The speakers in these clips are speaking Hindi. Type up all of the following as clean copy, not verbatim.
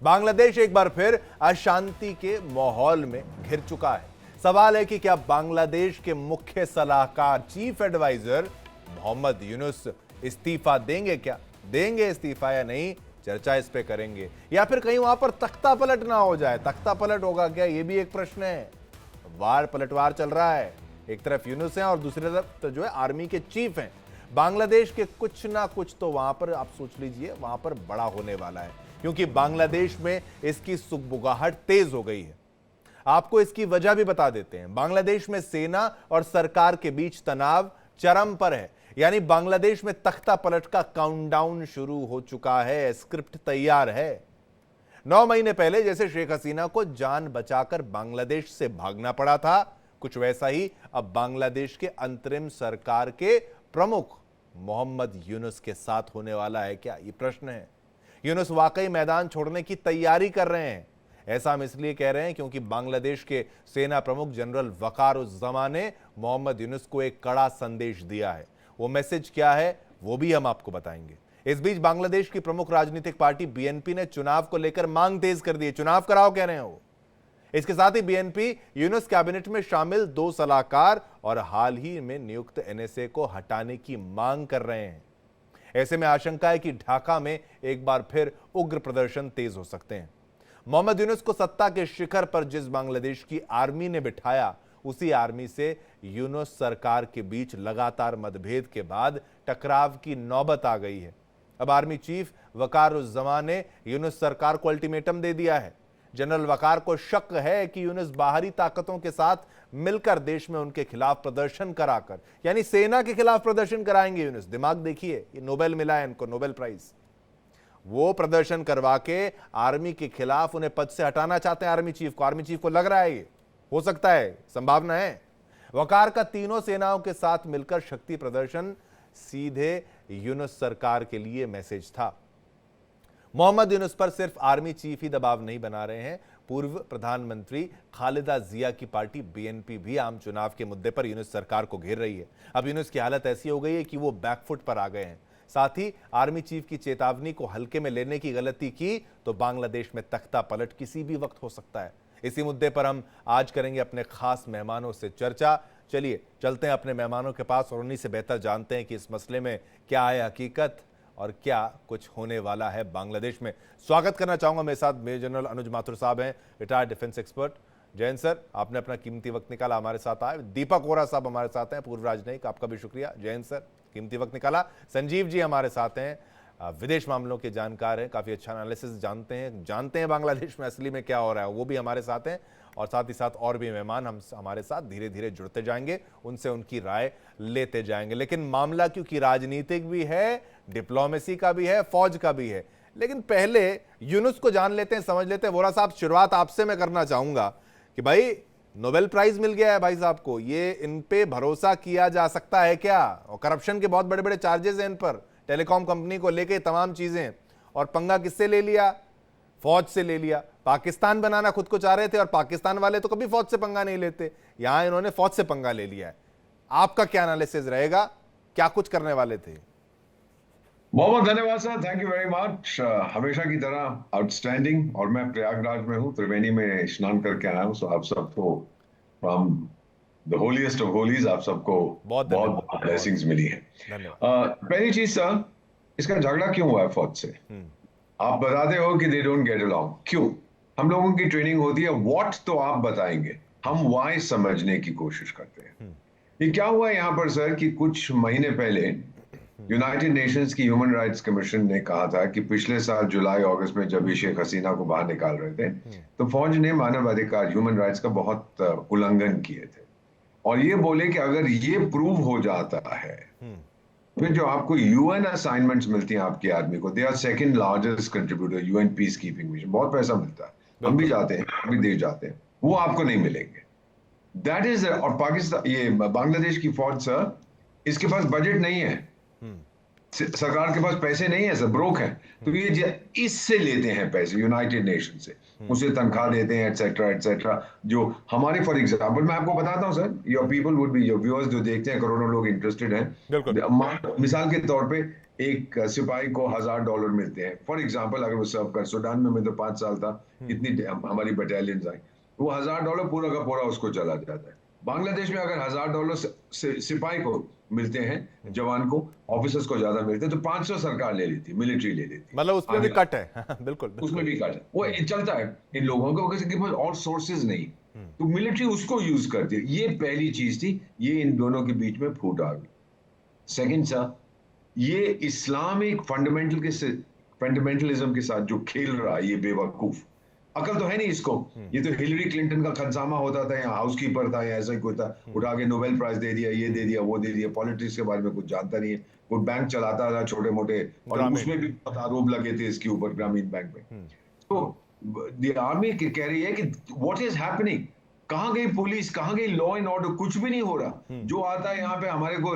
बांग्लादेश एक बार फिर अशांति के माहौल में घिर चुका है। सवाल है कि क्या बांग्लादेश के मुख्य सलाहकार चीफ एडवाइजर मोहम्मद यूनुस इस्तीफा देंगे? क्या देंगे इस्तीफा या नहीं, चर्चा इस पे करेंगे। या फिर कहीं वहां पर तख्ता पलट ना हो जाए। तख्ता पलट होगा क्या, यह भी एक प्रश्न है। वार पलटवार चल रहा है, एक तरफ यूनुस है और दूसरी तरफ तो जो है आर्मी के चीफ हैं। बांग्लादेश के कुछ ना कुछ तो वहां पर आप सोच लीजिए वहां पर बड़ा होने वाला है, क्योंकि बांग्लादेश में इसकी सुगबुगाहट तेज हो गई है। आपको इसकी वजह भी बता देते हैं। बांग्लादेश में सेना और सरकार के बीच तनाव चरम पर है, यानी बांग्लादेश में तख्ता पलट का काउंटडाउन शुरू हो चुका है, स्क्रिप्ट तैयार है। 9 महीने पहले जैसे शेख हसीना को जान बचाकर बांग्लादेश से भागना पड़ा था, कुछ वैसा ही अब बांग्लादेश के अंतरिम सरकार के प्रमुख मोहम्मद यूनुस के साथ होने वाला है। क्या ये प्रश्न है। यूनुस वाकई मैदान छोड़ने की तैयारी कर रहे हैं। ऐसा हम इसलिए कह रहे हैं क्योंकि बांग्लादेश के सेना प्रमुख जनरल वकारुज्जमान ने मोहम्मद यूनुस को एक कड़ा संदेश दिया है। वो मैसेज क्या है वो भी हम आपको बताएंगे। इस बीच बांग्लादेश की प्रमुख राजनीतिक पार्टी बीएनपी ने चुनाव को लेकर मांग तेज कर दी है। चुनाव कराओ कह रहे हैं वो। इसके साथ ही बीएनपी यूनुस कैबिनेट में शामिल 2 सलाहकार और हाल ही में नियुक्त एनएसए को हटाने की मांग कर रहे हैं। ऐसे में आशंका है कि ढाका में एक बार फिर उग्र प्रदर्शन तेज हो सकते हैं। मोहम्मद यूनुस को सत्ता के शिखर पर जिस बांग्लादेश की आर्मी ने बिठाया, उसी आर्मी से यूनुस सरकार के बीच लगातार मतभेद के बाद टकराव की नौबत आ गई है। अब आर्मी चीफ वकारुज्जमान ने यूनुस सरकार को अल्टीमेटम दे दिया है। जनरल वकार को शक है कि यूनुस बाहरी ताकतों के साथ मिलकर देश में उनके खिलाफ प्रदर्शन कराकर, यानी सेना के खिलाफ प्रदर्शन कराएंगे यूनुस। दिमाग देखिए, ये नोबेल मिला है इनको, नोबेल प्राइज। वो प्रदर्शन करवा के आर्मी के खिलाफ उन्हें पद से हटाना चाहते हैं आर्मी चीफ को। आर्मी चीफ को लग रहा है ये हो सकता है, संभावना है। वकार का तीनों सेनाओं के साथ मिलकर शक्ति प्रदर्शन सीधे यूनुस सरकार के लिए मैसेज था। मोहम्मद यूनुस पर सिर्फ आर्मी चीफ ही दबाव नहीं बना रहे हैं। पूर्व प्रधानमंत्री खालिदा जिया की पार्टी बीएनपी भी आम चुनाव के मुद्दे पर यूनुस सरकार को घेर रही है। अब यूनुस की हालत ऐसी हो गई है कि वो बैकफुट पर आ गए हैं। साथ ही आर्मी चीफ की चेतावनी को हल्के में लेने की गलती की तो बांग्लादेश में तख्ता पलट किसी भी वक्त हो सकता है। इसी मुद्दे पर हम आज करेंगे अपने खास मेहमानों से चर्चा। चलिए चलते हैं अपने मेहमानों के पास और उन्हीं से बेहतर जानते हैं कि इस मसले में क्या है हकीकत और क्या कुछ होने वाला है बांग्लादेश में। स्वागत करना चाहूंगा, मेरे साथ मेजर जनरल अनुज माथुर साहब हैं, retired defence expert. Jain sir, आपने अपना कीमती वक्त निकाला, हमारे साथ आए। दीपक वोरा साहब हमारे साथ हैं, पूर्व राजनयिक, आपका भी शुक्रिया। जैन सर, कीमती वक्त निकाला। संजीव जी हमारे साथ हैं, विदेश मामलों के जानकार हैं, काफ़ी अच्छा एनालिसिस जानते हैं बांग्लादेश में असली में क्या हो रहा है, वो भी हमारे साथ हैं। और साथ ही साथ और भी मेहमान हमारे साथ धीरे धीरे जुड़ते जाएंगे, उनसे उनकी राय लेते जाएंगे। लेकिन मामला क्योंकि राजनीतिक भी है, डिप्लोमेसी का भी है, फौज का भी है। लेकिन पहले यूनुस को जान लेते हैं, समझ लेते हैं। वोरा साहब, शुरुआत आपसे मैं करना चाहूंगा कि भाई नोबेल प्राइज मिल गया है भाई साहब को, ये इन पे भरोसा किया जा सकता है क्या? और करप्शन के बहुत बड़े बड़े चार्जेस हैं इन पर, टेलीकॉम कंपनी को लेके तमाम चीजें। और पंगा किससे ले लिया? फौज से ले लिया। पाकिस्तान बनाना खुद को चाह रहे थे और पाकिस्तान वाले तो कभी फौज से पंगा नहीं लेते, यहां इन्होंने फौज से पंगा ले लिया है। आपका क्या एनालिसिस रहेगा, क्या कुछ करने वाले थे? बहुत बहुत धन्यवाद sir, thank you very much. हमेशा की तरह आउटस्टैंडिंग। और मैं प्रयागराज में हूँ, त्रिवेणी में स्नान करके आया हूँ। सो आप सबको from the holiest of Holis आप सबको बहुत बहुत ब्लेसिंग्स मिली है। पहली चीज सर, इसका झगड़ा क्यों हुआ है फौज से? आप बताते हो कि दे डोंट गेट अलोंग। क्यों? हम लोगों की ट्रेनिंग होती है व्हाट, तो आप बताएंगे, हम व्हाई समझने की कोशिश करते हैं। ये क्या हुआ यहाँ पर सर कि कुछ महीने पहले यूनाइटेड नेशंस की ह्यूमन राइट्स कमीशन ने कहा था कि पिछले साल जुलाई अगस्त में जब ये शेख हसीना को बाहर निकाल रहे थे तो फौज ने मानवाधिकार, ह्यूमन राइट्स का बहुत उल्लंघन किए थे। और ये बोले कि अगर ये प्रूव हो जाता है फिर जो आपको यूएन असाइनमेंट्स मिलती हैं आपकी आर्मी को, they are second largest contributor UN peacekeeping mission, बहुत पैसा मिलता है, हम भी जाते हैं, हम भी देश जाते हैं, वो आपको नहीं मिलेंगे। That is. और पाकिस्तान, ये बांग्लादेश की फौज सर, इसके पास बजट नहीं है, सरकार के पास पैसे नहीं है सर, ब्रोक है। तो ये इससे लेते हैं पैसे यूनाइटेड नेशन से, उसे तनख्वाह देते हैं एटसेट्रा एटसेट्रा। जो हमारे, फॉर एग्जांपल मैं आपको बताता हूं sir, your people would be, your viewers जो देखते हैं, करोड़ों लोग इंटरेस्टेड हैं। मिसाल के तौर पे एक सिपाही को $1000 मिलते हैं फॉर एग्जाम्पल, अगर वो सर्व कर, सूडान में मैं तो 5 साल था, कितनी हमारी बटालियंस आई, वो $1000 पूरा का पूरा उसको चला जाता है। बांग्लादेश में अगर $1000 सिपाही को मिलते हैं, जवान को, ऑफिसर्स को ज्यादा मिलते हैं, तो 500 सरकार ले लेती, मिलिट्री ले लेती, मतलब उसमें भी कट है। बिल्कुल, उसमें भी कट है। वो चलता है इन लोगों को, किसी के पास और सोर्सेज नहीं, तो मिलिट्री उसको यूज करती है। ये पहली चीज थी, ये इन दोनों के बीच में फूट आ गई। सेकंड सा, ये इस्लामिक फंडामेंटलिज्म के साथ जो खेल रहा है ये बेवकूफ, अकल तो है नहीं इसको। ये तो हिलरी क्लिंटन का खजामा होता था, या हाउसकीपर था, या ऐसा ही कोई था, उठा के नोबेल प्राइज दे दिया, ये दे दिया, वो दे दिया, पॉलिटिक्स के बारे में कुछ जानता नहीं है। कोई बैंक चलाता था छोटे मोटे, और उसमें भी बहुत आरोप लगे थे इसके ऊपर, ग्रामीण बैंक में। तो द आर्मी कह रही है कि व्हाट इज हैपनिंग, कहां गई पुलिस, कहां गई लॉ एंड ऑर्डर, कुछ भी नहीं हो रहा। जो आता है यहाँ पे हमारे को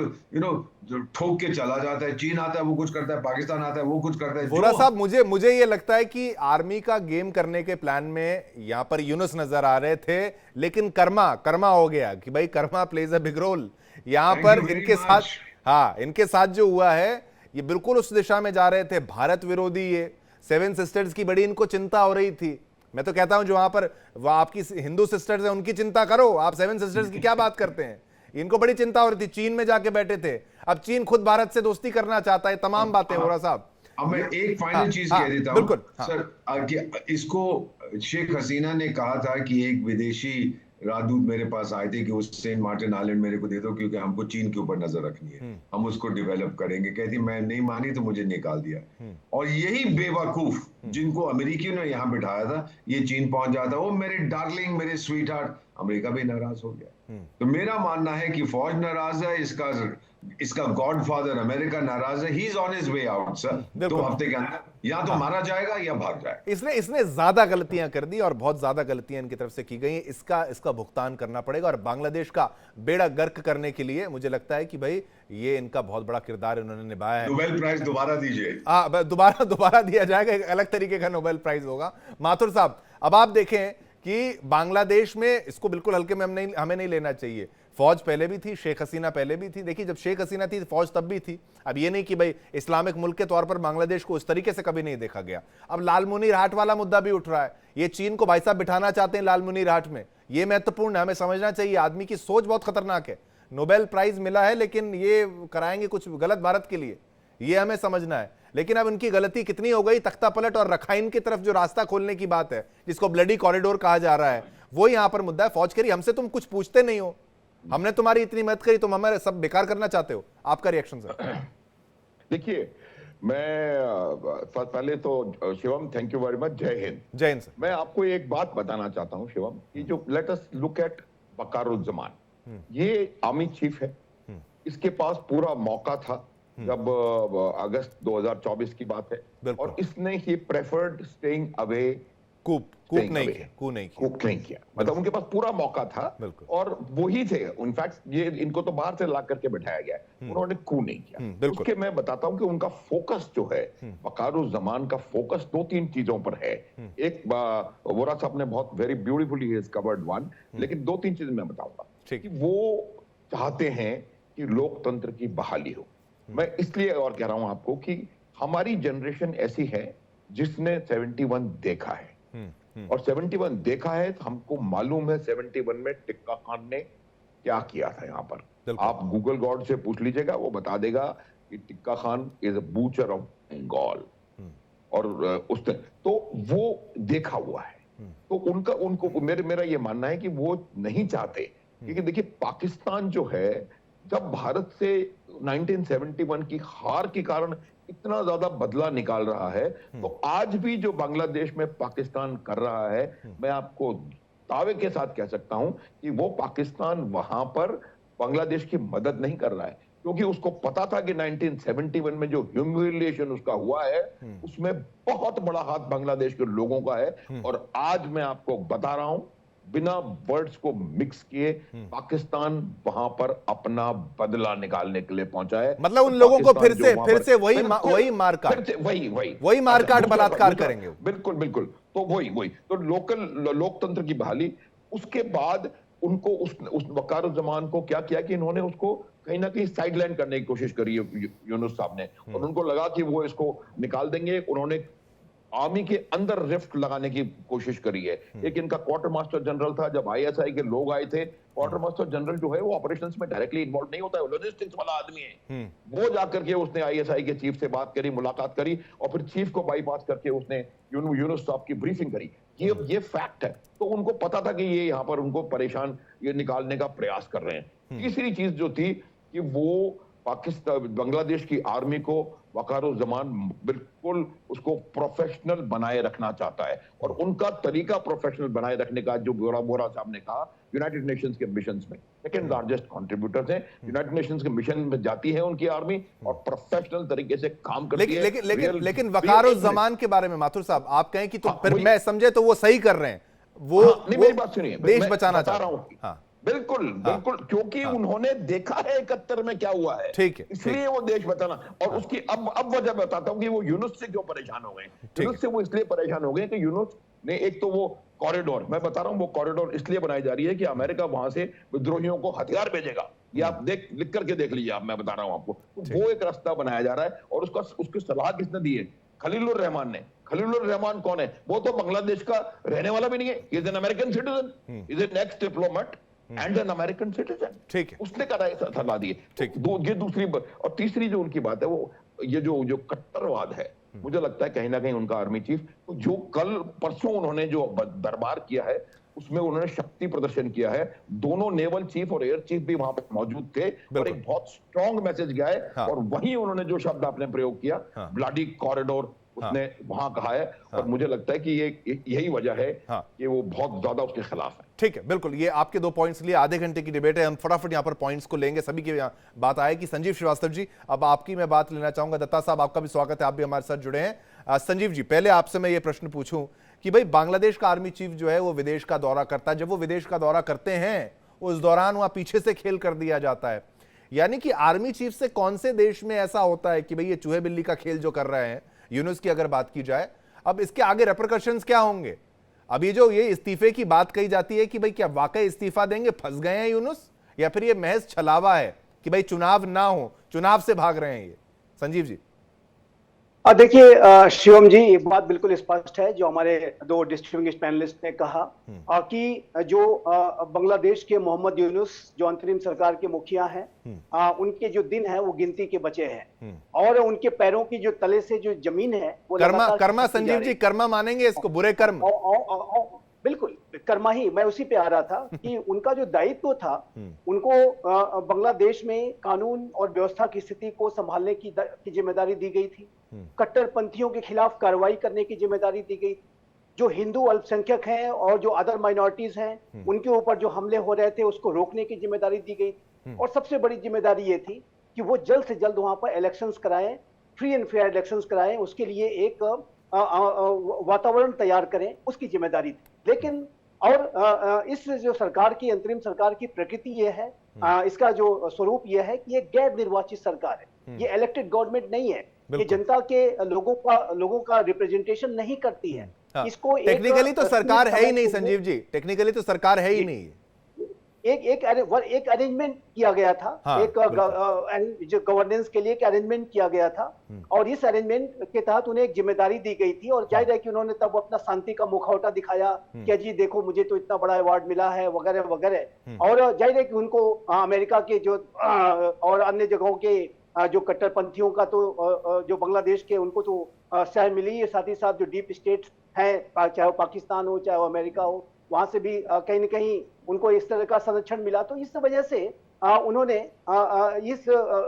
ठोक के चला जाता है, चीन आता है वो कुछ करता है, पाकिस्तान आता है वो कुछ करता है। वोरा साहब, मुझे ये लगता है कि आर्मी का गेम करने के प्लान में यहाँ पर यूनुस नजर आ रहे थे, लेकिन कर्मा हो गया कि भाई karma plays a big role यहाँ पर इनके साथ। हाँ, इनके साथ जो हुआ है ये बिल्कुल उस दिशा में जा रहे थे, भारत विरोधी। ये 7 सिस्टर्स की बड़ी इनको चिंता हो रही थी। मैं तो कहता हूं जो वहां पर वो आपकी हिंदू सिस्टर्स हैं उनकी चिंता करो, आप 7 सिस्टर्स की क्या बात करते हैं। इनको बड़ी चिंता हो रही थी, चीन में जाके बैठे थे, अब चीन खुद भारत से दोस्ती करना चाहता है, तमाम बातें। वोरा साहब, अब मैं एक फाइनल चीज कह देता हूं। बिल्कुल सर, इसको शेख हसीना ने कहा था कि एक विदेशी राजदूत मेरे पास आए थे कि उस सेंट मार्टिन आइलैंड मेरे को दे दो, क्योंकि हमको चीन के ऊपर नजर रखनी है, हम उसको डेवलप करेंगे। कहती मैं नहीं मानी तो मुझे निकाल दिया। और यही बेवकूफ जिनको अमेरिकियों ने यहाँ बिठाया था, ये चीन पहुंच जाता, वो मेरे डार्लिंग, मेरे स्वीट हार्ट, अमेरिका भी नाराज हो गया। तो मेरा मानना है कि फौज नाराज है, इसका गॉडफादर अमेरिका नाराज है, he is on his way out sir. 2 हफ्ते के अंदर या तो मारा जाएगा या भाग जाएगा। इसने ज्यादा गलतियां कर दी और बहुत ज्यादा गलतियां इनकी तरफ से की गई। इसका भुगतान करना पड़ेगा, और बांग्लादेश का बेड़ा गर्क करने के लिए मुझे लगता है कि भाई ये इनका बहुत बड़ा किरदार इन्होंने निभाया है। नोबेल प्राइज दोबारा दीजिए। दोबारा दिया जाएगा, एक अलग तरीके का नोबेल प्राइज होगा। माथुर साहब, अब आप देखें कि बांग्लादेश में इसको बिल्कुल हल्के में हमें नहीं लेना चाहिए। फौज पहले भी थी, शेख हसीना पहले भी थी। देखिए, जब शेख हसीना थी फौज तब भी थी। अब ये नहीं कि भाई इस्लामिक मुल्क के तौर पर बांग्लादेश को उस तरीके से कभी नहीं देखा गया। अब लाल मुनीर हाट वाला मुद्दा भी उठ रहा है, ये चीन को भाई साहब बिठाना चाहते हैं लाल मुनीर हाट में। ये महत्वपूर्ण है, हमें समझना चाहिए। आदमी की सोच बहुत खतरनाक है। नोबेल प्राइज मिला है, लेकिन ये कराएंगे कुछ गलत भारत के लिए, ये हमें समझना है। लेकिन अब इनकी गलती कितनी हो गई, तख्ता पलट और रखाइन की तरफ जो रास्ता खोलने की बात है, जिसको ब्लडी कॉरिडोर कहा जा रहा है, वो यहां पर मुद्दा है। फौज कह रही हमसे तुम कुछ पूछते नहीं हो, हमने तुम्हारी इतनी मदद करी, तुम हमारे सब बेकार करना चाहते हो। आपका रिएक्शन सर? देखिए, मैं पहले तो Shivam, thank you very much, जय हिंद। जय हिंद सर। मैं आपको एक बात बताना चाहता हूं शिवम, कि जो let us look at Wakeruzzaman, ये आर्मी चीफ है, इसके पास पूरा मौका था जब अगस्त 2024 की बात है, और इसने ही प्रेफर्ड स्टेइंग अवे, कूप नहीं किया। मतलब उनके पास पूरा मौका था, और वही थे। इनफैक्ट ये इनको तो बाहर से ला करके बैठाया गया, उन्होंने कू नहीं किया। उसके मैं बताता हूं कि उनका फोकस जो है, वकारुज्जमान का फोकस 2-3 चीजों पर है। एक, वोरा साहब ने बहुत वेरी ब्यूटीफुली ही कवर्ड वन, लेकिन 2-3 चीजें मैं बताऊंगा कि वो चाहते हैं कि लोकतंत्र की बहाली हो। मैं इसलिए और कह रहा हूं आपको कि हमारी जनरेशन ऐसी है जिसने 71 देखा है, और 71 देखा है तो हमको मालूम है 71 में टिक्का खान ने क्या किया था यहाँ पर। आप गूगल गॉड से पूछ लीजिएगा, वो बता देगा कि Tikka Khan is a butcher of Bengal, और उसने तो वो देखा हुआ है। तो उनको मेरा ये मानना है कि वो नहीं चाहते, क्योंकि देखिए पाकिस्तान जो है, जब भारत से 1971 की हार के कारण इतना ज्यादा बदला निकाल रहा है, तो आज भी जो बांग्लादेश में पाकिस्तान कर रहा है, मैं आपको दावे के साथ कह सकता हूं कि वो पाकिस्तान वहां पर बांग्लादेश की मदद नहीं कर रहा है, क्योंकि उसको पता था कि 1971 में जो ह्यूमिलिएशन उसका हुआ है, उसमें बहुत बड़ा हाथ बांग्लादेश के लोगों का है। और आज मैं आपको बता रहा हूं, बिना वर्ड्स को मिक्स किए, पाकिस्तान वहां पर अपना बदला निकालने के लिए पहुंचा है। मतलब उन लोगों को फिर से वही मारकाट बलात्कार करेंगे। बिल्कुल। तो वही तो लोकतंत्र की बहाली, उसके बाद उनको उस वकारुज्जमान को क्या किया कि इन्होंने उसको कहीं ना कहीं साइडलाइन करने की कोशिश करी है यूनुस साहब ने, और उनको लगा कि वो इसको निकाल देंगे। उन्होंने आर्मी के अंदर रिफ्ट लगाने की कोशिश करी है। एक इनका क्वार्टर मास्टर जनरल था, जब आईएसआई के लोग आए थे, क्वार्टर मास्टर जनरल जो है वो ऑपरेशंस में डायरेक्टली इन्वॉल्व नहीं होता है, लॉजिस्टिक्स वाला आदमी है। वो जाकर के उसने आईएसआई के चीफ से बात करी, मुलाकात करी, और फिर चीफ को बाईपास करके उसने यूनुस साहब की ब्रीफिंग करी। ये फैक्ट है। तो उनको पता था कि ये यहाँ पर उनको परेशान ये निकालने का प्रयास कर रहे हैं। तीसरी चीज जो थी कि वो पाकिस्तान बांग्लादेश की आर्मी को वकारुज्जमान बिल्कुल उसको प्रोफेशनल बनाए रखना चाहता है, और उनका तरीका प्रोफेशनल बनाए रखने का, जो बोरा साहब ने कहा, यूनाइटेड नेशंस के मिशंस में सेकंड लार्जेस्ट कंट्रीब्यूटर्स हैं। यूनाइटेड नेशंस के मिशन में जाती है उनकी आर्मी और प्रोफेशनल तरीके से काम करती है। लेकिन वकारुज्जमान के बारे में माथुर साहब आप कहें कि तो फिर मैं समझे तो वो सही कर रहे हैं, वो नहीं, मेरी बात सुनिए, देश बचाना चाह रहा हूं। बिल्कुल बिल्कुल, क्योंकि उन्होंने देखा है 71 में क्या हुआ है, ठीक है, इसलिए वो देश बचाना। और उसकी अब वजह बताता हूं कि वो यूनुस से क्यों परेशान हो गए। यूनुस से वो इसलिए परेशान हो गए कि यूनुस ने, एक तो वो कॉरिडोर, मैं बता रहा हूं, वो कॉरिडोर इसलिए बनाई जा रही है कि अमेरिका वहां से विद्रोहियों को हथियार भेजेगा। ये आप लिख करके देख लीजिए, आप, मैं बता रहा हूं आपको। तो वो एक रास्ता बनाया जा रहा है, और उसकी सलाह किसने दी है? खलीलुर रहमान ने। खलीलुर रहमान कौन है? वो तो बांग्लादेश का रहने वाला भी नहीं है, is an American citizen, is an x diplomat and an American citizen. ठीक है, उसने सलाह दी है। ये दूसरी और तीसरी जो उनकी बात है, वो ये जो कट्टरवाद है, मुझे लगता है कहीं ना कहीं उनका आर्मी चीफ, जो कल परसों उन्होंने जो दरबार किया है, उसमें उन्होंने शक्ति प्रदर्शन किया है। दोनों नेवल चीफ और एयर चीफ भी वहां पर मौजूद थे, और एक बहुत स्ट्रॉन्ग मैसेज गया है। और वहीं उन्होंने जो शब्द आपने प्रयोग किया, ब्लडी कॉरिडोर, उसने वहां कहा है। और मुझे लगता है कि ये यही वजह है कि वो बहुत ज्यादा उसके खिलाफ है। ठीक है, बिल्कुल, ये आपके 2 पॉइंट्स लिए आधे घंटे की डिबेट है, हम फटाफट यहाँ पर पॉइंट्स को लेंगे, सभी की बात आएगी। संजीव श्रीवास्तव जी, अब आपकी मैं बात लेना चाहूंगा। दत्ता साहब, आपका भी स्वागत है, आप भी हमारे साथ जुड़े हैं। संजीव जी, पहले आपसे मैं ये प्रश्न पूछूं कि भाई बांग्लादेश का आर्मी चीफ जो है वो विदेश का दौरा करता है, जब वो विदेश का दौरा करते हैं उस दौरान वहां पीछे से खेल कर दिया जाता है, यानी कि आर्मी चीफ से कौन से देश में ऐसा होता है कि भाई ये चूहे बिल्ली का खेल जो कर रहे हैं, यूनुस की अगर बात की जाए, अब इसके आगे रेपरकशंस क्या होंगे? अब ये इस्तीफे की बात कही जाती है कि भाई क्या वाकई इस्तीफा देंगे, फंस गए हैं यूनुस, या फिर ये महज छलावा है कि भाई चुनाव ना हो, चुनाव से भाग रहे हैं ये? संजीव जी। देखिए शिवम जी, एक बात बिल्कुल स्पष्ट है जो हमारे 2 डिस्टिंग्विश्ड पैनलिस्ट ने कहा कि जो बांग्लादेश के मोहम्मद यूनुस जो अंतरिम सरकार के मुखिया हैं, उनके जो दिन है वो गिनती के बचे हैं, और उनके पैरों की जो तले से जो जमीन है वो कर्मा संजीव जी, कर्मा मानेंगे इसको, बुरे कर्म? बिल्कुल कर्मा ही, मैं उसी पे आ रहा था कि उनका जो दायित्व था, उनको बांग्लादेश में कानून और व्यवस्था की स्थिति को संभालने की जिम्मेदारी दी गई थी, कट्टरपंथियों के खिलाफ कार्रवाई करने की जिम्मेदारी दी गई, जो हिंदू अल्पसंख्यक हैं और जो अदर माइनॉरिटीज हैं उनके ऊपर जो हमले हो रहे थे उसको रोकने की जिम्मेदारी दी गई, और सबसे बड़ी जिम्मेदारी ये थी कि वो जल्द से जल्द वहां पर इलेक्शंस कराएं, फ्री एंड फेयर इलेक्शंस कराएं, उसके लिए एक वातावरण तैयार करें, उसकी जिम्मेदारी थी। लेकिन और इस जो सरकार की, अंतरिम सरकार की प्रकृति ये है, इसका जो स्वरूप ये है कि ये गैर निर्वाचित सरकार है, ये इलेक्टेड गवर्नमेंट नहीं है, ये जनता के लोगों का रिप्रेजेंटेशन नहीं करती है। इसको टेक्निकली तो सरकार है ही नहीं संजीव जी, टेक्निकली तो सरकार है ही नहीं। एक अरेंजमेंट किया गया था, एक जो गवर्नेंस के लिए एक अरेंजमेंट किया गया था, और इस अरेंजमेंट के तहत उन्हें एक जिम्मेदारी दी गई थी, और जाहिर है कि उन्होंने तब अपना शांति का मुखौटा दिखाया कि जी देखो मुझे तो इतना बड़ा अवार्ड मिला है वगैरह वगैरह, और जाहिर है कि उनको अमेरिका के जो और अन्य जगहों के जो कट्टरपंथियों का तो जो बांग्लादेश के उनको तो सह मिली है, साथ ही साथ जो डीप स्टेट्स हैं, चाहे वो पाकिस्तान हो चाहे वो अमेरिका हो, वहां से भी कहीं न कहीं उनको इस तरह का संरक्षण मिला। तो इस वजह से उन्होंने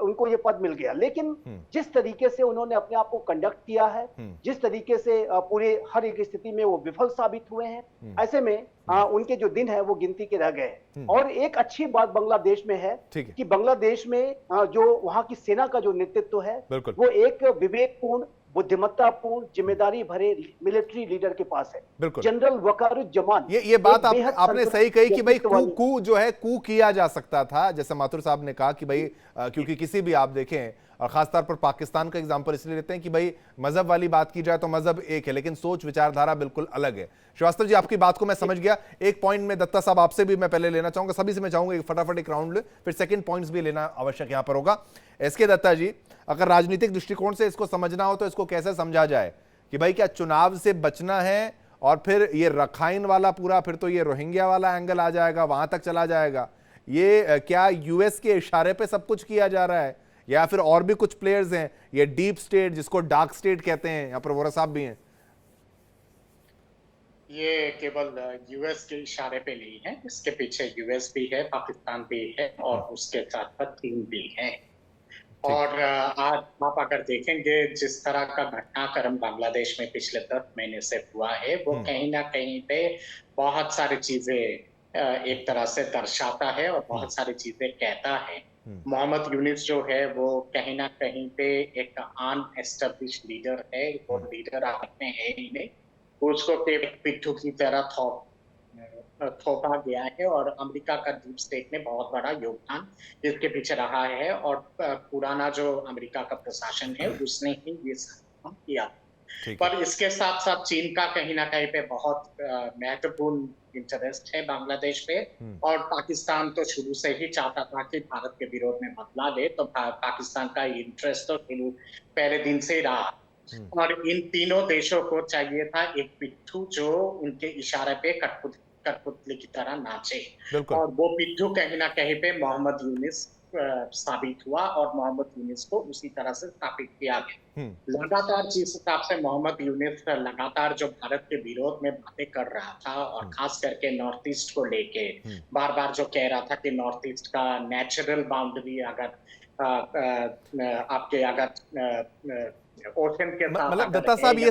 उनको ये पद मिल गया। लेकिन जिस तरीके से उन्होंने अपने आप को कंडक्ट किया है, जिस तरीके से पूरे हर एक स्थिति में वो विफल साबित हुए हैं, ऐसे में उनके जो दिन है वो गिनती के रह गए हैं। और एक अच्छी बात बांग्लादेश में है कि बांग्लादेश में जो वहां की सेना का जो नेतृत्व है वो एक विवेकपूर्ण, बुद्धिमत्तापूर्ण, जिम्मेदारी भरे मिलिट्री लीडर के पास है, जनरल वकारुज्जमान। ये बात आपने सही कही कि भाई कू जो है कू किया जा सकता था, जैसे माथुर साहब ने कहा कि भाई क्योंकि किसी भी आप देखें और खासतौर पर पाकिस्तान का एग्जाम्पल इसलिए लेते हैं कि भाई मजहब वाली बात की जाए तो मजहब एक है, लेकिन सोच विचारधारा बिल्कुल अलग है। श्रीवास्तव जी, आपकी बात को मैं समझ गया। एक पॉइंट में दत्ता साहब आपसे भी मैं पहले लेना चाहूंगा, सभी से मैं चाहूंगा फटाफट एक राउंड ले, फिर सेकंड पॉइंट्स भी लेना आवश्यक यहां पर होगा। एसके दत्ता जी, अगर राजनीतिक दृष्टिकोण से इसको समझना हो तो इसको कैसे समझा जाए कि भाई क्या चुनाव से बचना है और फिर ये रखाइन वाला पूरा, फिर तो ये रोहिंग्या वाला एंगल आ जाएगा, वहां तक चला जाएगा। ये क्या यूएस के इशारे पे सब कुछ किया जा रहा है या फिर और भी कुछ प्लेयर्स हैं? ये डीप स्टेट जिसको डार्क स्टेट कहते हैं, यहाँ पर वोरा साहब भी हैं। ये केवल यूएस के इशारे पे नहीं है, इसके पीछे यूएस भी है, पाकिस्तान भी है और उसके साथ साथ चीन भी है। और आज आप अगर देखेंगे जिस तरह का घटनाक्रम बांग्लादेश में पिछले 10 महीने से हुआ है, वो कहीं ना कहीं पे बहुत सारी चीजें एक तरह से दर्शाता है और बहुत सारी चीजें कहता है। मोहम्मद यूनिस जो है वो कहीं ना कहीं पे एक अनएस्टेब्लिश लीडर है, वो लीडर आपने है ही नहीं, उसको पिट्ठू की तरह थोपा गया है और अमेरिका का डीप स्टेट ने बहुत बड़ा योगदान इसके पीछे रहा है और पुराना जो अमेरिका का प्रशासन है उसने ही ये काम किया। पर इसके साथ साथ चीन का कहीं ना कहीं पे बहुत महत्वपूर्ण इंटरेस्ट है बांग्लादेश पे, और पाकिस्तान तो शुरू से ही चाहता था कि भारत के विरोध में बदला ले, तो पाकिस्तान का इंटरेस्ट तो पहले दिन से ही रहा। और इन तीनों देशों को चाहिए था एक पिट्ठू जो उनके इशारे पे कठपुतली की तरह नाचे, और वो पिट्ठू कहीं ना कहीं पे मोहम्मद यूनिस साबित हुआ और मोहम्मद यूनिस को उसी तरह से स्थापित किया गया। लगातार जिस हिसाब से मोहम्मद यूनिस लगातार जो भारत के विरोध में बातें कर रहा था और खास करके नॉर्थ ईस्ट को लेके बार बार जो कह रहा था कि नॉर्थ ईस्ट का नेचुरल बाउंड्री अगर आपके अगर ओशन के साथ, मतलब दत्ता साहब ये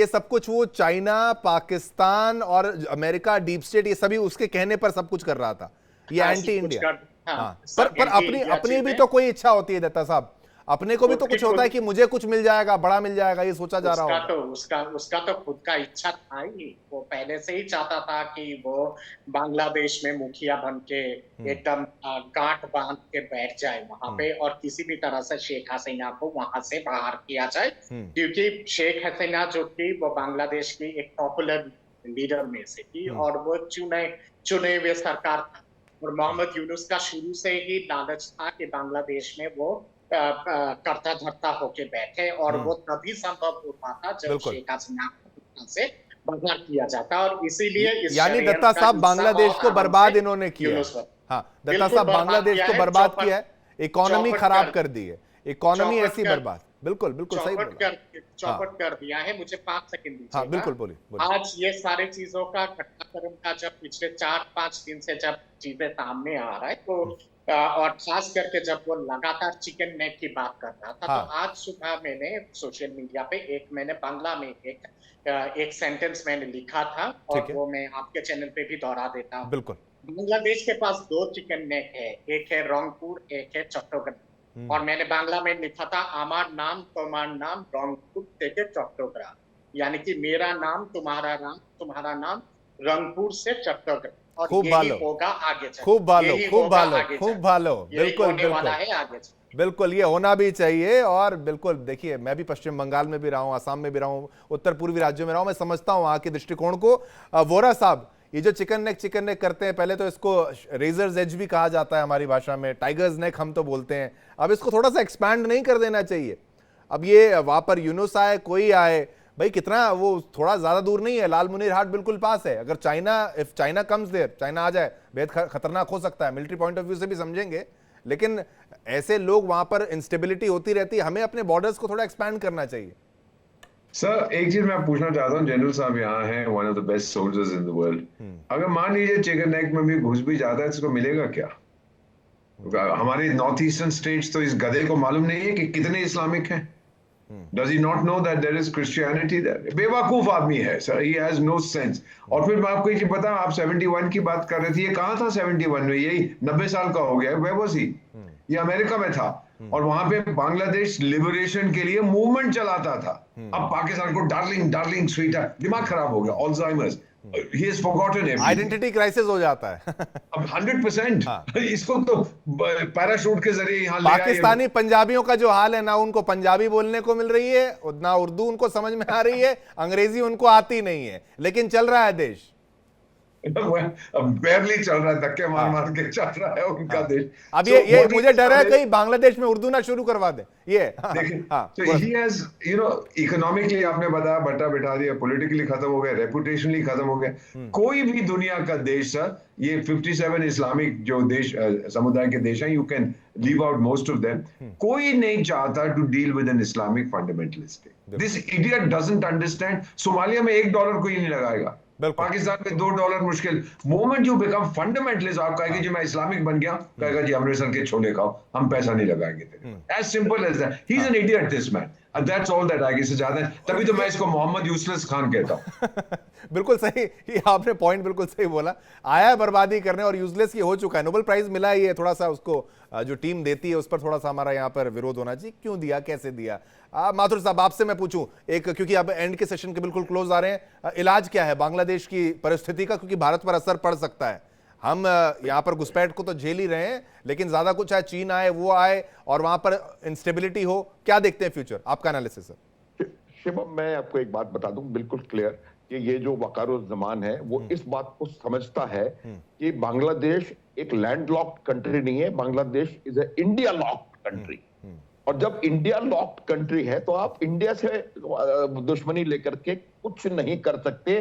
सब कुछ वो चाइना, पाकिस्तान और अमेरिका डीप स्टेट ये सभी उसके कहने पर सब कुछ कर रहा था, ये एंटी इंडिया। पर अपनी भी तो कोई इच्छा होती है दत्ता साहब, अपने को भी तो कुछ होता है कि मुझे कुछ मिल जाएगा, बड़ा मिल जाएगा, ये सोचा जा रहा होगा। उसका तो खुद का इच्छा था ही, वो पहले से ही चाहता था कि वो बांग्लादेश में मुखिया बन के एकदम गांठ बांध के बैठ जाए वहां पे और किसी भी तरह से शेख हसीना को वहां से बाहर किया जाए, क्योंकि शेख हसीना जो थी वो बांग्लादेश की एक पॉपुलर लीडर में से थी और वो चुने हुए सरकार था। और मोहम्मद यूनुस का शुरू से ही लालच था कि बांग्लादेश में वो करता धरता होके बैठे और वो तभी संभव हो पाता जब शेख हसीना से बाहर किया जाता, और इसीलिए यानी दत्ता साहब बांग्लादेश को बर्बाद इन्होंने किया। हाँ, दत्ता साहब बांग्लादेश को बर्बाद किया है, इकोनॉमी खराब कर दी है, इकोनॉमी ऐसी बर्बाद, बिल्कुल सही चौपट कर दिया है। मुझे 5 सेकंड दीजिए। हाँ, बिल्कुल बोलिए। आज ये सारे चीजों का घटनाक्रम का जब पिछले 4-5 दिन से जब चीजें सामने आ रहा है तो और खास करके जब वो लगातार चिकन नेक की बात कर रहा था, तो आज सुबह मैंने सोशल मीडिया पे मैंने बांग्ला में एक सेंटेंस मैंने लिखा था और वो मैं आपके चैनल पे भी दोहरा देता हूँ। बिल्कुल। बांग्लादेश के पास 2 चिकन नेक है, एक है रंगपुर, एक है चट्टग्राम, और मैंने बांग्ला में लिखा था आमार नाम तुम्हार नाम रंगपुर থেকে चट्टग्राम, यानी कि मेरा नाम तुम्हारा नाम रंगपुर से चट्टग्राम, और यही होगा आगे चल। खूब भालो, बिल्कुल ये होना भी चाहिए। और बिल्कुल देखिए, मैं भी पश्चिम बंगाल में भी रहा हूँ, असम में भी रहा हूँ, उत्तर पूर्वी राज्यों में रहा हूँ, मैं समझता हूँ वहाँ के दृष्टिकोण को। वोरा साहब, ये जो चिकन नेक करते हैं, पहले तो इसको रेजर्स एज भी कहा जाता है हमारी भाषा में, टाइगर्स नेक हम तो बोलते हैं, अब इसको थोड़ा सा एक्सपैंड नहीं कर देना चाहिए? अब ये वहां पर यूनुस आए, कोई आए, भाई कितना वो थोड़ा ज्यादा दूर नहीं है, लाल मुनीर हाट बिल्कुल पास है। अगर if China comes there, China आ जाए, बेहद खतरनाक हो सकता है, मिलिट्री पॉइंट ऑफ व्यू से भी समझेंगे, लेकिन ऐसे लोग वहां पर इंस्टेबिलिटी होती रहती है, हमें अपने बॉर्डर्स को थोड़ा एक्सपैंड करना चाहिए। सर, एक चीज मैं पूछना चाहता हूँ, जनरल साहब यहाँ हैं, one of the best soldiers in the world, अगर मान लीजिए चिकन नेक में भी घुस भी जाता है तो इसको मिलेगा क्या? हमारे नॉर्थ ईस्टर्न स्टेट्स तो इस गधे को मालूम नहीं है कि कितने इस्लामिक हैं। Does he not know that there is Christianity there? बेवकूफ आदमी है sir, he has no sense। और फिर मैं आपको एक चीज बताऊं, आप 71 की बात कर रहे थे, ये कहाँ था 71 में? यही 90 साल का हो गया। Where was he? ये अमेरिका में था और वहां पे बांग्लादेश लिबरेशन के लिए मूवमेंट चलाता था। अब पाकिस्तान को डार्लिंग डार्लिंग स्वीट है, दिमाग खराब हो गया, Alzheimer's, he has forgotten everything. Identity crisis हो जाता है। अब 100% इसको तो पैराशूट के जरिए यहाँ ले आए। पाकिस्तानी पंजाबियों का जो हाल है, ना उनको पंजाबी बोलने को मिल रही है, ना उर्दू उनको समझ में आ रही है, अंग्रेजी उनको आती नहीं है, लेकिन चल रहा है देश। बैरली चल रहा है, धक्के मार मार के चल रहा है उनका देश। अब ये मुझे डर है कहीं बांग्लादेश में उर्दू ना शुरू करवा दे ये। देखिए, तो he has, you know, economically आपने बताया बटा बिठा दिया, पॉलिटिकली खत्म हो गया, रेपुटेशनली खत्म हो गया। कोई भी दुनिया का देश सर, ये 57 इस्लामिक जो देश समुदाय के देश हैं, you can leave out most of them, कोई नहीं चाहता to deal with an Islamic fundamentalist. This idiot doesn't understand. Somalia में $1 कोई नहीं लगाएगा, पाकिस्तान में $2 मुश्किल। मोमेंट यू बिकम फंडामेंटलिस्ट, आप कहेंगे जी मैं इस्लामिक बन गया, कहेगा जी अमृतसर के छोले खाओ, हम पैसा नहीं लगाएंगे। As simple as that. He is an idiot this man, and that's all that I say ज्यादा। तभी तो मैं इसको मोहम्मद यूसुफ खान कहता हूं। बिल्कुल सही, ये आपने पॉइंट बिल्कुल सही बोला। आया है बर्बादी करने और यूजलेस ये हो चुका है। नोबेल प्राइज मिला है, ये थोड़ा सा उसको जो टीम देती है उस पर थोड़ा सा हमारा यहाँ पर विरोध होना चाहिए। क्यों दिया, कैसे दिया? माथुर साहब आपसे मैं पूछूं एक, क्योंकि अब एंड के सेशन के बिल्कुल क्लोज आ रहे हैं, इलाज क्या है बांग्लादेश की परिस्थिति का, क्योंकि भारत पर असर पड़ सकता है। हम यहाँ पर घुसपैठ को तो झेल ही रहे हैं, लेकिन ज्यादा कुछ है, चीन आए वो आए और वहां पर इंस्टेबिलिटी हो, क्या देखते हैं फ्यूचर? आपका एनालिसिस है। शिवम, मैं आपको एक बात बता दूं बिल्कुल क्लियर, कि ये जो वकारुज़्ज़मान है वो इस बात को समझता है कि बांग्लादेश एक लैंडलॉक्ड कंट्री नहीं है, Bangladesh is a India locked country. और जब इंडिया लॉक्ड कंट्री है तो आप इंडिया से दुश्मनी लेकर के कुछ नहीं कर सकते,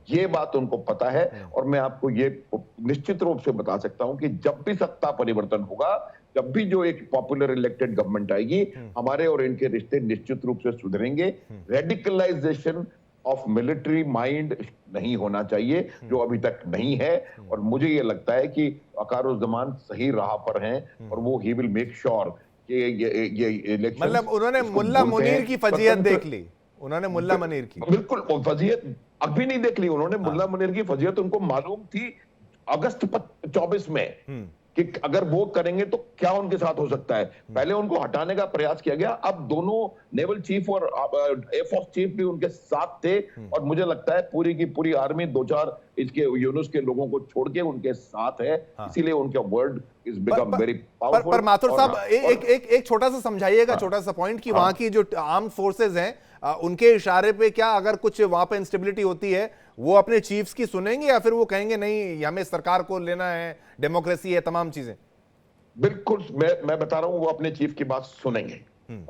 ये बात उनको पता है। और मैं आपको ये निश्चित रूप से बता सकता हूं कि जब भी सत्ता परिवर्तन होगा, जब भी जो एक पॉपुलर इलेक्टेड गवर्नमेंट आएगी, हमारे और इनके रिश्ते निश्चित रूप से सुधरेंगे। रेडिकलाइजेशन ऑफ मिलिट्री माइंड नहीं होना चाहिए, जो अभी तक नहीं है। और मुझे ये लगता है कि वकारुज़्ज़मान सही राह पर हैं और वो ही विल मेक श्योर कि ये इलेक्शन, मतलब उन्होंने मुल्ला मुनीर की फजीयत देख ली, उन्होंने मुल्ला मुनीर की बिल्कुल फजीयत अभी नहीं देख ली उन्होंने। मुल्ला मुनीर की फजीयत उनको मालूम थी अगस्त 24 में कि अगर वो करेंगे तो क्या उनके साथ हो सकता है। पहले उनको हटाने का प्रयास किया गया, अब दोनों नेवल चीफ और एयरफोर्स चीफ भी उनके साथ थे। और मुझे लगता है पूरी की पूरी आर्मी 2-4 इसके यूनुस के लोगों को छोड़ के उनके साथ है, इसीलिए उनका word is become very powerful. पर माथुर साहब एक छोटा सा समझाइएगा, छोटा सा पॉइंट, कि वहां की जो आर्म्ड फोर्सेज हैं उनके इशारे पे क्या अगर कुछ वहां पे इंस्टेबिलिटी होती है, वो अपने चीफ्स की सुनेंगे या फिर वो कहेंगे नहीं हमें सरकार को लेना है, डेमोक्रेसी है, तमाम चीजें? बिल्कुल, मैं बता रहा हूं वो अपने चीफ की बात सुनेंगे,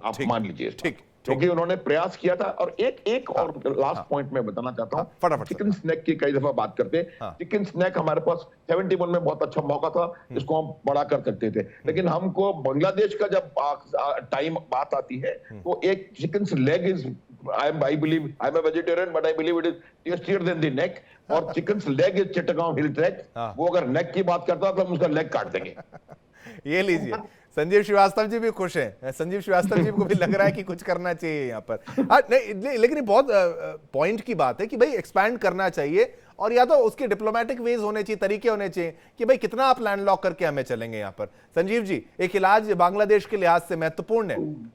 आप मान लीजिए। ठीक, क्योंकि उन्होंने प्रयास किया था। और एक और लास्ट पॉइंट मैं बताना चाहता हूं, फटाफट। चिकन स्नैक की कई दफा बात करते हैं। चिकन स्नैक हमारे पास 71 में बहुत अच्छा मौका था, इसको हम बड़ा कर सकते थे। लेकिन हमको बांग्लादेश का जब टाइम बात आती है तो एक chicken leg is, I believe I'm a vegetarian, but I believe it is tastier than the neck. और chicken leg is Chittagong hill track. वो अगर नेक की बात करता तो हम उसका लेग काट देंगे। ये लीजिए, संजीव श्रीवास्तव जी भी खुश हैं। संजीव श्रीवास्तव जी को भी लग रहा है कि कुछ करना चाहिए यहाँ पर। नहीं, लेकिन ये बहुत पॉइंट की बात है कि भाई एक्सपैंड करना चाहिए, और या तो उसके डिप्लोमेटिक वेज होने चाहिए, तरीके होने चाहिए कि भाई कितना आप लैंडलॉक करके हमें चलेंगे यहाँ पर। संजीव जी, एक इलाज बांग्लादेश के लिहाज से महत्वपूर्ण है।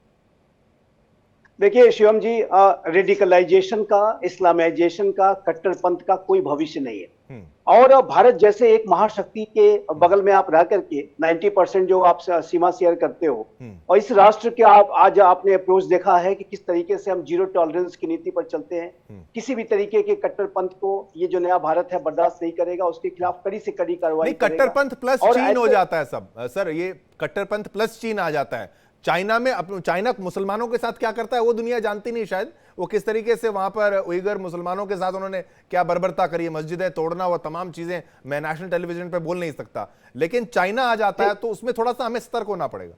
देखिए शिवम जी, रेडिकलाइजेशन का, इस्लामाइजेशन का, कट्टरपंथ का कोई भविष्य नहीं है। और भारत जैसे एक महाशक्ति के बगल में आप रह करके 90% जो आप सीमा शेयर करते हो, और इस राष्ट्र के आज आपने अप्रोच देखा है कि किस तरीके से हम जीरो टॉलरेंस की नीति पर चलते हैं। किसी भी तरीके के कट्टरपंथ को ये जो नया भारत है बर्दाश्त नहीं करेगा, उसके खिलाफ कड़ी से कड़ी कार्रवाई करेगा। कट्टरपंथ प्लस चीन हो जाता है सब सर, ये कट्टरपंथ प्लस चीन आ जाता है। चाइना में, चाइना मुसलमानों के साथ क्या करता है वो दुनिया जानती नहीं शायद, वो किस तरीके से वहां पर उइगर मुसलमानों के साथ उन्होंने क्या बर्बरता करी है, मस्जिदें तोड़ना, वो तमाम चीजें मैं नेशनल टेलीविजन पे बोल नहीं सकता। लेकिन चाइना आ जाता है तो उसमें थोड़ा सा हमें सतर्क होना पड़ेगा।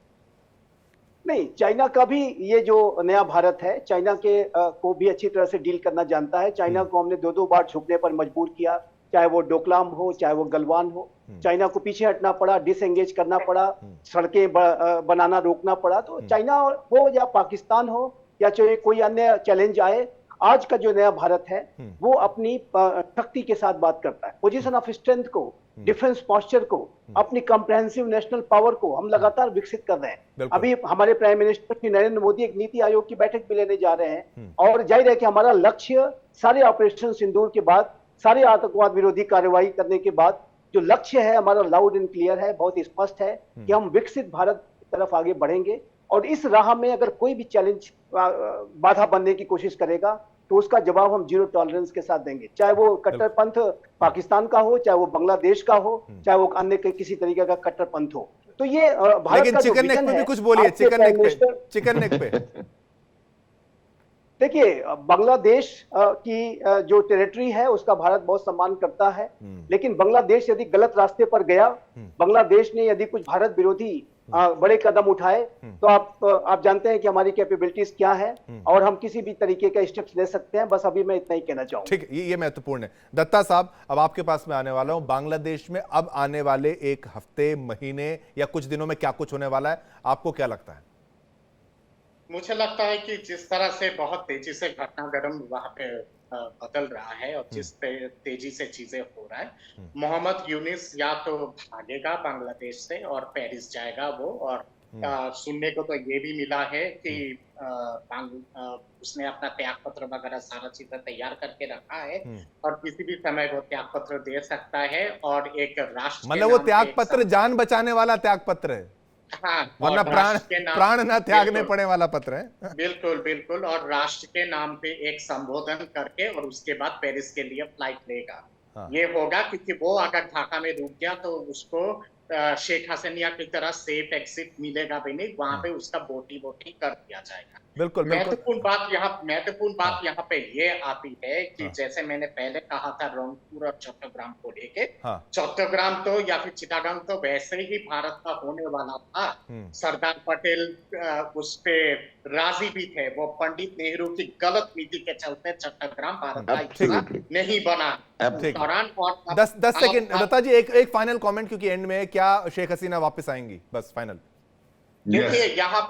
नहीं, चाइना का भी ये जो नया भारत है, चाइना के को भी अच्छी तरह से डील करना जानता है। चाइना को हमने 2-2 बार झुकने पर मजबूर किया, चाहे वो डोकलाम हो, चाहे वो गलवान हो। चाइना को पीछे हटना पड़ा, डिसएंगेज करना पड़ा, सड़कें बनाना रोकना पड़ा। तो चाइना हो या पाकिस्तान हो या चाहे कोई अन्य चैलेंज आए, आज का जो नया भारत है वो अपनी शक्ति के साथ बात करता है, पोजीशन ऑफ स्ट्रेंथ को, डिफेंस पॉस्चर को, अपनी कॉम्प्रहेंसिव नेशनल पावर को हम लगातार विकसित कर रहे हैं। अभी हमारे प्राइम मिनिस्टर श्री नरेंद्र मोदी एक नीति आयोग की बैठक भी लेने जा रहे हैं और जाहिर है कि हमारा लक्ष्य सारे ऑपरेशन सिंदूर के बाद, सारे आतंकवाद विरोधी कार्रवाई करने के बाद जो लक्ष्य है हमारा लाउड एंड क्लियर है, बहुत स्पष्ट है कि हम विकसित भारत की तरफ आगे बढ़ेंगे। और इस राह में अगर कोई भी चैलेंज बाधा बनने की कोशिश करेगा तो उसका जवाब हम जीरो टॉलरेंस के साथ देंगे, चाहे वो कट्टरपंथ पाकिस्तान का हो, चाहे वो बांग्लादेश का हो, चाहे वो अन्य किसी तरीके का कट्टरपंथ हो। तो ये भारत लेकिन का चिकन नेक पे भी कुछ बोलिए, चिकन नेक पे देखिए, बांग्लादेश की जो टेरिटरी है उसका भारत बहुत सम्मान करता है, लेकिन बांग्लादेश यदि गलत रास्ते पर गया, बांग्लादेश ने यदि कुछ भारत विरोधी बड़े कदम उठाए तो आप जानते हैं कि हमारी कैपेबिलिटीज क्या है और हम किसी भी तरीके का स्टेप्स ले सकते हैं। बस अभी मैं इतना ही कहना चाहूंगा। ठीक है, ये महत्वपूर्ण है। दत्ता साहब, अब आपके पास में आने वाला हूं। बांग्लादेश में अब आने वाले एक हफ्ते, महीने या कुछ दिनों में क्या कुछ होने वाला है, आपको क्या लगता है? मुझे लगता है कि जिस तरह से बहुत तेजी से घटनाक्रम वहां पे बदल रहा है और जिस तेजी से चीजें हो रहा है, मोहम्मद यूनिस या तो भागेगा बांग्लादेश से और पेरिस जाएगा वो, और सुनने को तो ये भी मिला है कि उसने अपना त्याग पत्र वगैरह सारा चीजें तैयार करके रखा है और किसी भी समय वो त्याग पत्र दे सकता है। और एक राष्ट्र, मतलब वो त्याग पत्र जान बचाने वाला त्याग पत्र है, हाँ, वरना प्राण ना त्यागने पड़े वाला पत्र है। बिल्कुल बिल्कुल। और राष्ट्र के नाम पे एक संबोधन करके और उसके बाद पेरिस के लिए फ्लाइट लेगा। हाँ। ये होगा क्योंकि वो अगर ढाका में रुक गया तो उसको शेख हसीना की तरह सेफ एग्जिट मिलेगा भी नहीं, वहां पे उसका बोटी कर दिया जाएगा। बिल्कुल। महत्वपूर्ण बात यहाँ पे ये आती है कि जैसे मैंने पहले कहा था रंगपुर और चट्टग्राम को लेके, चट्टग्राम तो या फिर चिटागंग तो वैसे ही भारत का होने वाला था। सरदार पटेल उस पे राजी भी थे, वो पंडित नेहरू की गलत नीति के चलते चट्टग्राम भारत का हिस्सा नहीं बना। दौरान 10 सेकंड दत्ता जी, एक फाइनल कमेंट, क्योंकि एंड में क्या शेख हसीना वापस आएंगी, बस फाइनल। देखिए, यहाँ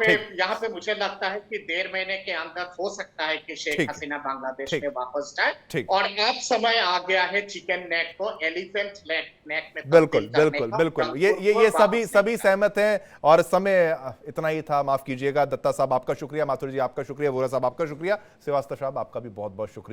पे मुझे लगता है कि 1.5 महीने के अंदर हो सकता है कि शेख हसीना बांग्लादेश में वापस जाए। और अब समय आ गया है चिकन नेक को एलिफेंट नेक में। बिल्कुल। ये सभी सहमत हैं और समय इतना ही था, माफ कीजिएगा। दत्ता साहब आपका शुक्रिया, माथुर जी आपका शुक्रिया, वोरा साहब आपका शुक्रिया, श्रीवास्तव साहब आपका भी बहुत बहुत शुक्रिया।